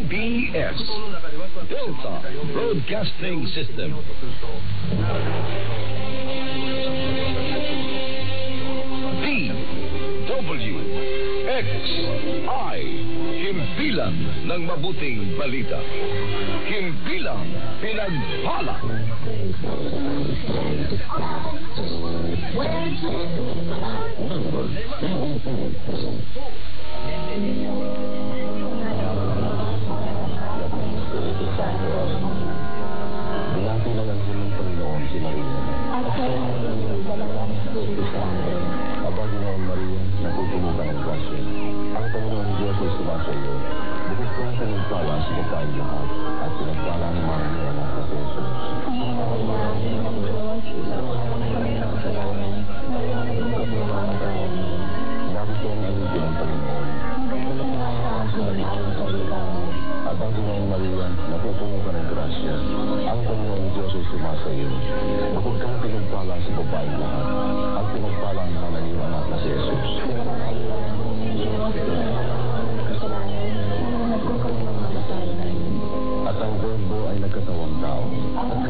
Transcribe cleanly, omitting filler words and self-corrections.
DBS, Delta Broadcasting System. DWXI, Himpilan ng mabuting balita. Himpilan pinagpala. Binatilangan ko ng Panginoon si Maria. At kayo ang dalawang Espiritu Santo. Aba, Ginoong Maria, napupuno ka ng grasya. Ang Panginoon Diyos ay sumasa iyo. Bukod ka ang pinagpala sa babae lahat, at pinagpala ng mga anak na si Jesus. Ang Maria, ng Diyos, isang may kasalanan, ngayon at sa mga taon. Lagi kang alipin ng Panginoon. Galit na sa akin ang kaligawan. Aba, Ginoong Maria, napupuno ka ng grasya. Ang Panginoon Diyos ay sumasa iyo. Bukod ka ang pinagpala sa babae lahat, at pinagpala ng mga anak na si Jesus. At ang Verbo ay nagkatawang tao. Ang